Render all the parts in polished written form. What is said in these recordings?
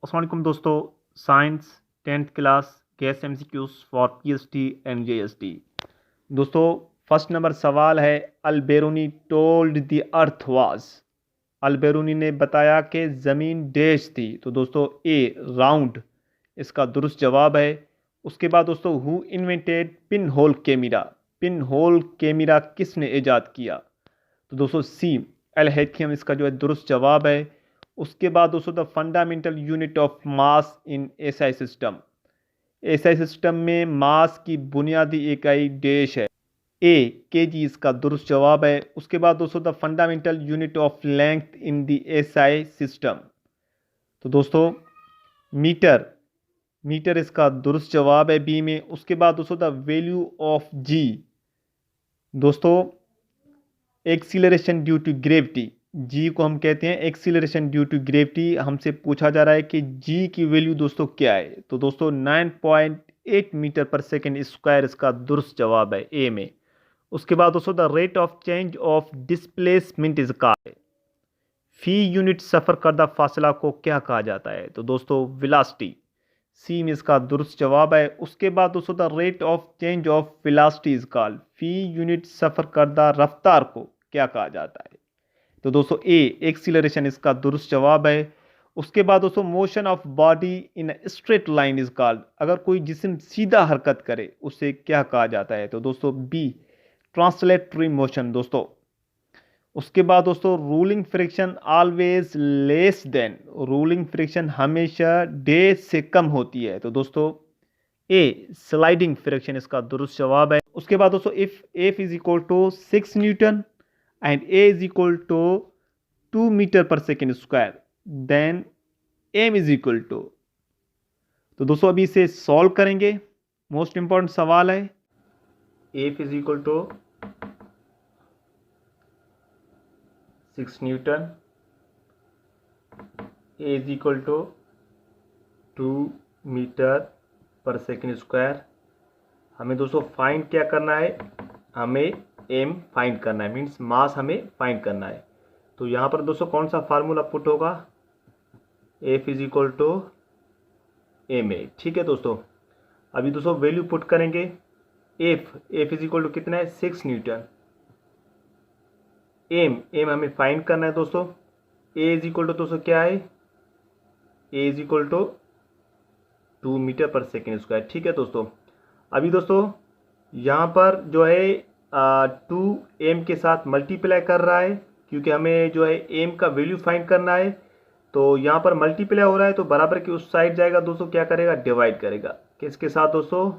अस्सलाम वालेकुम दोस्तों। Science 10th class gas MCQs for PST and JST. दोस्तों, फर्स्ट नंबर सवाल है, Al-Biruni told the earth was. Al-Biruni ने बताया कि ज़मीन डैश थी। तो दोस्तों ए राउंड इसका दुरुस्त जवाब है। उसके बाद दोस्तों, who invented pin hole camera. Pin hole camera किसने ईजाद किया? तो दोस्तों सी एल हैथम इसका जो है दुरुस्त जवाब है। उसके बाद दोस्तों, the fundamental unit of mass in SI system. SI system में मास की बुनियादी इकाई डैश है। ए केजी इसका दुरुस्त जवाब है। उसके बाद दोस्तों, the fundamental unit of length in the SI system. तो दोस्तों मीटर, मीटर इसका दुरुस्त जवाब है बी में। उसके बाद दोस्तों, द वैल्यू ऑफ जी। दोस्तों एक्सीलरेशन ड्यू टू ग्रेविटी, जी को हम कहते हैं एक्सीलरेशन ड्यू टू ग्रेविटी। हमसे पूछा जा रहा है कि जी की वैल्यू दोस्तों क्या है। तो दोस्तों 9.8 मीटर पर सेकेंड स्क्वायर इसका दुरुस्त जवाब है ए में। उसके बाद दोस्तों, the rate of change of displacement is called. फी यूनिट सफ़र करदा फासला को क्या कहा जाता है? तो दोस्तों वेलोसिटी, सी में इसका दुरुस्त जवाब है। उसके बाद दोस्तों, the rate of change of velocity is called. फी यूनिट सफ़र करदा रफ्तार को क्या कहा जाता है? तो दोस्तों ए एक्सीलरेशन इसका दुरुस्त जवाब है। उसके बाद दोस्तों, motion of body in straight line is called. अगर कोई जिस्म सीधा हरकत करे उसे क्या कहा जाता है? तो दोस्तों बी ट्रांसलेटरी मोशन दोस्तों। उसके बाद दोस्तों, ruling friction always less than. Ruling friction हमेशा डैश से कम होती है। तो दोस्तों ए स्लाइडिंग फ्रिक्शन इसका दुरुस्त जवाब है। उसके बाद दोस्तों, if F is equal to 6 newton and a is equal to 2 metre per second square, then m is equal to. तो दोस्तों अभी इसे सॉल्व करेंगे। मोस्ट इंपॉर्टेंट सवाल है। F is equal to 6 newton, A is equal to 2 metre per second square. हमें दोस्तों find क्या करना है? हमें एम फाइंड करना है, मीन्स मास हमें फाइंड करना है। तो यहाँ पर दोस्तों कौन सा फार्मूला पुट होगा? F is equal to M A. ठीक है दोस्तों, अभी दोस्तों वैल्यू पुट करेंगे। एफ इज इक्वल टू कितना है? 6 न्यूटन। एम हमें फाइंड करना है दोस्तों। ए इज इक्वल टू दोस्तों क्या है? ए is equal to 2 metre per second square. ठीक है दोस्तों, अभी दोस्तों यहाँ पर जो है 2 एम के साथ मल्टीप्लाई कर रहा है, क्योंकि हमें जो है एम का वैल्यू फाइंड करना है। तो यहाँ पर मल्टीप्लाई हो रहा है तो बराबर की उस साइड जाएगा दोस्तों, क्या करेगा? डिवाइड करेगा। किसके साथ दोस्तों?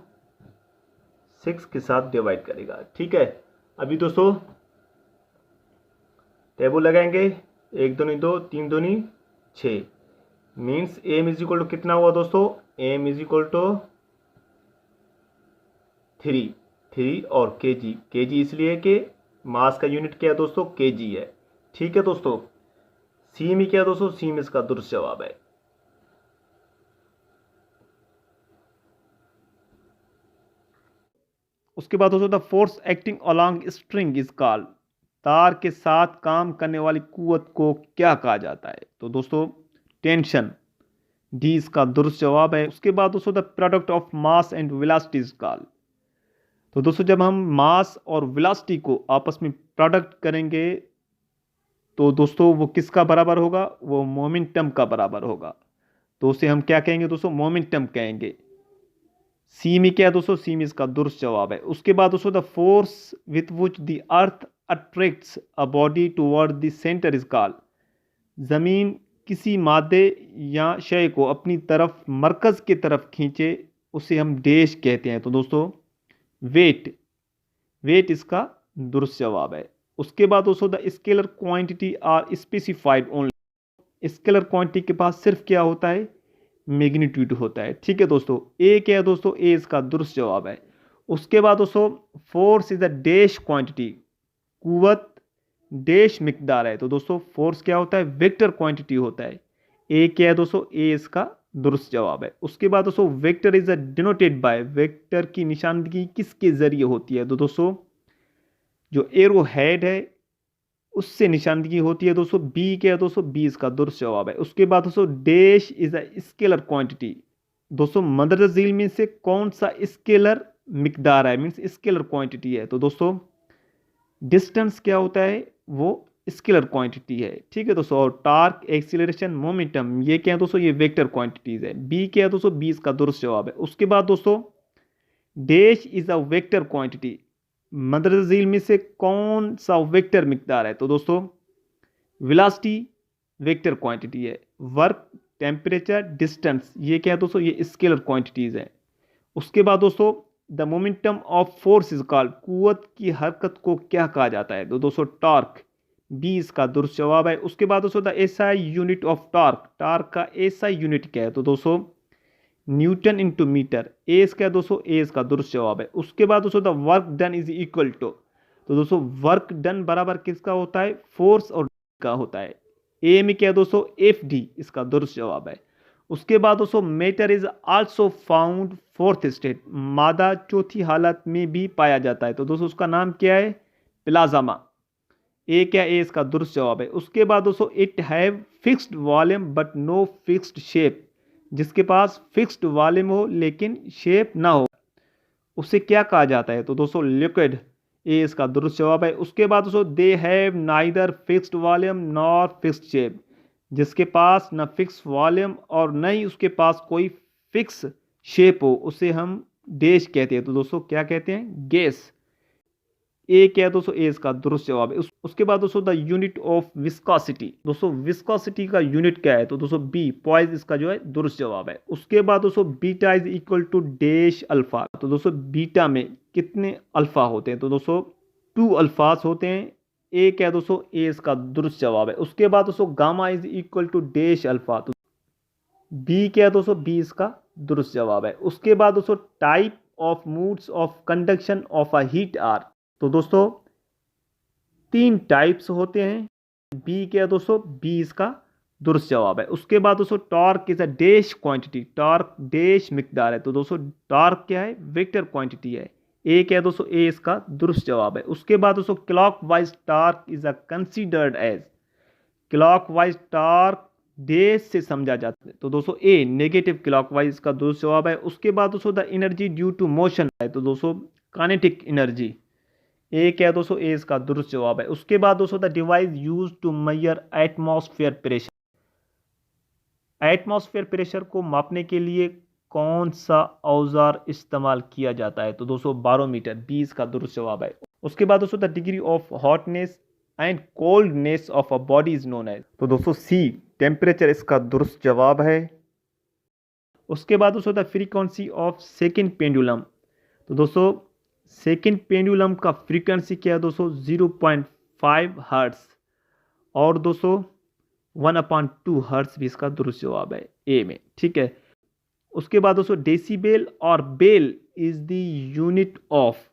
6 के साथ डिवाइड करेगा। ठीक है, अभी दोस्तों टेबल लगाएंगे। 1 दूनी 2, 3 दूनी 6, means M is equal to कितना हुआ दोस्तों? एम इज इक्वल टू 3 और केजी इसलिए कि मास का यूनिट क्या है दोस्तों? केजी है। ठीक है दोस्तों, सी में क्या है दोस्तों? सी में इसका दुरुस्त जवाब है। उसके बाद दोस्तों, the force acting along string is called. तार के साथ काम करने वाली कुव्वत को क्या कहा जाता है? तो दोस्तों टेंशन, डी इसका दुरुस्त जवाब है। उसके बाद दोस्तों, the product of mass and velocity is called. तो दोस्तों जब हम मास और वेलोसिटी को आपस में प्रोडक्ट करेंगे तो दोस्तों वो किसका बराबर होगा? वो मोमेंटम का बराबर होगा। तो उसे हम क्या कहेंगे दोस्तों? मोमेंटम कहेंगे। सी में क्या है दोस्तों? सी में इसका दुरुस्त जवाब है। उसके बाद दोस्तों, the force with which the earth attracts a body toward the centre is called. जमीन किसी मादे या शय को अपनी तरफ मरकज की तरफ खींचे उसे हम डैश कहते हैं। तो दोस्तों वेट, वेट इसका दुरुस्त जवाब है। उसके बाद दोस्तों, the scalar quantity are specified only. Scalar quantity के पास सिर्फ क्या होता है? मैग्नीट्यूड होता है। ठीक है दोस्तों, ए क्या है दोस्तों? ए इसका दुरुस्त जवाब है। उसके बाद दोस्तों, force is a dash quantity. कुव्वत डैश मिकदार है। तो दोस्तों फोर्स क्या होता है? वेक्टर क्वांटिटी होता है। ए क्या है दोस्तों? ए इसका दुरुस्त जवाब है। उसके बाद दोस्तों, vector is a denoted by. Vector की निशानदेही किसके जरिए होती है? तो दोस्तों जो एरो हेड है उससे निशानदेही होती है दोस्तों। बी क्या है दोस्तों, बी इसका दुरुस्त जवाब है। उसके बाद दोस्तों dash is a scalar quantity. दोस्तों मदर झील में से कौन सा स्केलर मिकदार है, मीन्स स्केलर क्वांटिटी है। तो दोस्तों डिस्टेंस क्या होता है, वो स्केलर क्वांटिटी है, ठीक है दोस्तों। और टार्क, एक्सीलरेशन, मोमेंटम, ये क्या है दोस्तों, ये वेक्टर क्वांटिटीज है। बी क्या है दोस्तों, बी इसका दुरुस्त जवाब है। उसके बाद दोस्तों dash is a vector quantity. Mother झील में से कौन सा वेक्टर मिकदार है। तो दोस्तों वेलोसिटी वेक्टर क्वांटिटी है। वर्क, टेम्परेचर, डिस्टेंस, ये क्या है दोस्तों, ये स्केलर क्वांटिटीज है। उसके बाद दोस्तों the momentum of force is called. कुव्वत की हरकत को क्या कहा जाता है। तो दोस्तों टॉर्क, बी इसका दुरुस्त जवाब है। उसके बाद दोस्तों the SI unit of torque. Torque का एसआई यूनिट क्या है। तो दोस्तों न्यूटन इंटू मीटर। ए इसका है दोस्तों, ए इसका दुरुस्त जवाब है। उसके बाद दोस्तों the work done is equal to. तो दोस्तों वर्क डन बराबर किसका होता है, फोर्स और का होता है। ए में क्या है दोस्तों, एफ डी इसका दुरुस्त जवाब है। उसके बाद दोस्तों matter is also found fourth state. मादा चौथी हालत में भी पाया जाता है। तो दोस्तों उसका नाम क्या है, प्लाज्मा। ए क्या, ए इसका दुरुस्त जवाब है। उसके बाद दोस्तों it have fixed volume but no fixed shape. जिसके पास फिक्स्ड वॉल्यूम हो लेकिन शेप ना हो, उसे क्या कहा जाता है। तो दोस्तों लिक्विड, ए इसका दुरुस्त जवाब है। उसके बाद दोस्तों they have neither fixed volume nor fixed shape. जिसके पास न फिक्स वॉल्यूम और न ही उसके पास कोई फिक्स शेप हो, उसे हम डैश कहते हैं। तो दोस्तों क्या कहते हैं, गैस। ए क्या है दोस्तों, ए इसका दुरुस्त जवाब है। उसके बाद दोस्तों द यूनिट ऑफ विस्कोसिटी। दोस्तों विस्कोसिटी का यूनिट क्या है। तो दोस्तों बी, पॉइज इसका जो है दुरुस्त जवाब है। उसके बाद दोस्तों beta is equal to dash alpha. तो दोस्तों बीटा में कितने अल्फा होते हैं। तो दोस्तों 2 अल्फाज होते हैं। ए क्या है दोस्तों, ए इसका दुरुस्त जवाब है। उसके बाद दोस्तों gamma is equal to dash alpha. तो बी क्या है दोस्तों, बी इसका दुरुस्त जवाब है। उसके बाद दोस्तों type of modes of conduction of a heat are. तो दोस्तों 3 टाइप्स होते हैं। बी क्या है दोस्तों, बी इसका दुरुस्त जवाब है। उसके बाद दोस्तों torque is a dash quantity. Torque dash मिकदार है। तो दोस्तों टॉर्क क्या है, वेक्टर क्वांटिटी है। ए क्या है दोस्तों, ए इसका दुरुस्त जवाब है। उसके बाद दोस्तों clockwise torque is a considered as. Clockwise torque dash से समझा जाता है। तो दोस्तों ए नेगेटिव क्लॉक वाइज का दुरुस्त जवाब है। उसके बाद दोस्तों the energy due to motion है। तो दोस्तों काइनेटिक एनर्जी। ए क्या है दोस्तों, ए इसका दुरुस्त जवाब है। उसके बाद दोस्तों the device use to measure atmosphere pressure. Atmosphere pressure को मापने के लिए कौन सा औजार इस्तेमाल किया जाता है। तो दोस्तों बारोमीटर, बी इसका दुरुस्त जवाब है। उसके बाद दोस्तों the degree of hotness and coldness of a body is known as. तो दोस्तों सी, टेम्परेचर इसका दुरुस्त जवाब है। उसके बाद दोस्तों the frequency of second pendulum. तो दोस्तों सेकेंड पेंडुलम का फ्रीक्वेंसी क्या है दोस्तों, 0.5 हर्ट्स। और दोस्तों 1/2 हर्ट्स भी इसका दुरुस्त जवाब है ए में, ठीक है। उसके बाद दोस्तों डेसिबेल और bel is the unit of.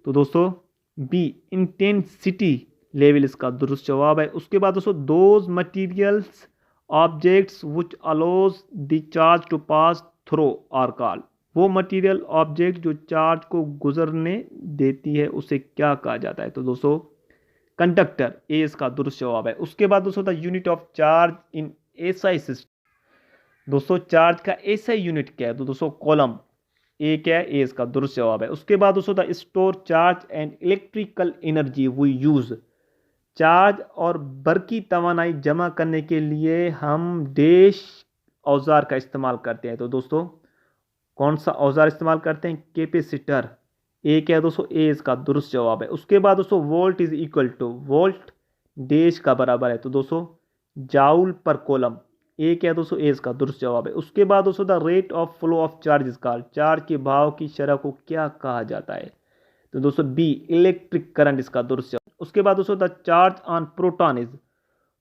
तो दोस्तों बी, इंटेंसिटी लेवल इसका दुरुस्त जवाब है। उसके बाद दोस्तों those materials objects which allows the charge to pass through are called. वो मटेरियल ऑब्जेक्ट जो चार्ज को गुजरने देती है, उसे क्या कहा जाता है। तो दोस्तों कंडक्टर, ए इसका दुरुस्त जवाब है। उसके बाद दोस्तों the unit of charge in SI system. दोस्तों चार्ज का एसआई यूनिट क्या है। तो दोस्तों कॉलम। ए क्या है, ए इसका दुरुस्त जवाब है। उसके बाद दोस्तों the store charge and electrical energy we use. Charge और बरकी तवानाई जमा करने के लिए हम डैश औजार का इस्तेमाल करते हैं। तो दोस्तों कौन सा औजार इस्तेमाल करते हैं, कैपेसिटर। ए क्या है दोस्तों, ए इसका दुरुस्त जवाब है। उसके बाद दोस्तों volt is equal to, volt dash का बराबर है। तो दोस्तों जाउल पर कॉलम। ए क्या है दोस्तों, ए इसका दुरुस्त जवाब है। उसके बाद दोस्तों the rate of flow of charge is called. Charge के भाव की शरह को क्या कहा जाता है। तो दोस्तों बी, इलेक्ट्रिक करंट इसका दुरुस्त जवाब। उसके बाद दोस्तों the charge on proton is.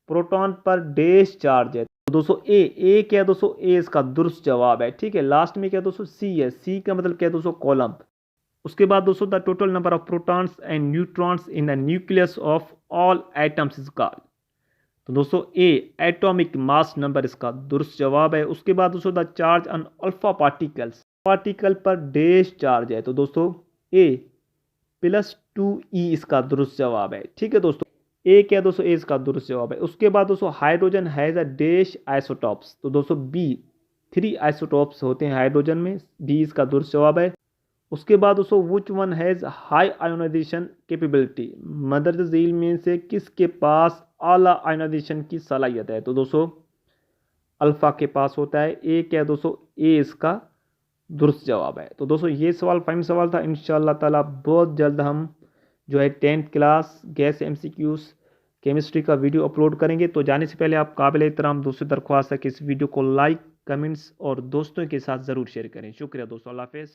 Proton पर डैश चार्ज है। तो दोस्तों ए क्या है दोस्तों, ए इसका दुरुस्त जवाब है, ठीक है। लास्ट में क्या है दोस्तों, सी है। सी का मतलब क्या है दोस्तों, कॉलम। उसके बाद दोस्तों the total number of protons and neutrons in the nucleus of all atoms is called. तो दोस्तों ए एटॉमिक मास नंबर इसका दुरुस्त जवाब है। उसके बाद दोस्तों the charge on alpha particles. Particle पर डैश चार्ज है। तो दोस्तों ए +2e इसका दुरुस्त जवाब है, ठीक है दोस्तों। ए क्या दोस्तों, ए इसका दुरुस्त जवाब है। उसके बाद दोस्तों hydrogen has a dash isotopes, तो दोस्तों बी 3 आइसोटॉप्स होते हैं हाइड्रोजन में, बी इसका दुरुस्त जवाब है। उसके बाद दोस्तों which one has high ionization capability, mother झील में से किसके पास आला आयोनाइजेशन की सलाहियत है, तो दोस्तों अल्फा के पास होता है। ए क्या है दोस्तों, ए इसका दुरुस्त जवाब है। तो दोस्तों ये सवाल फाइनल सवाल था। इंशाल्लाह ताला बहुत जल्द हम जो है 10th class gas MCQs chemistry का वीडियो अपलोड करेंगे। तो जाने से पहले आप काबिल एहतराम दोस्तों दरख्वास्त है कि इस वीडियो को लाइक, कमेंट्स और दोस्तों के साथ ज़रूर शेयर करें। शुक्रिया दोस्तों, अल्लाह हाफ़िज़।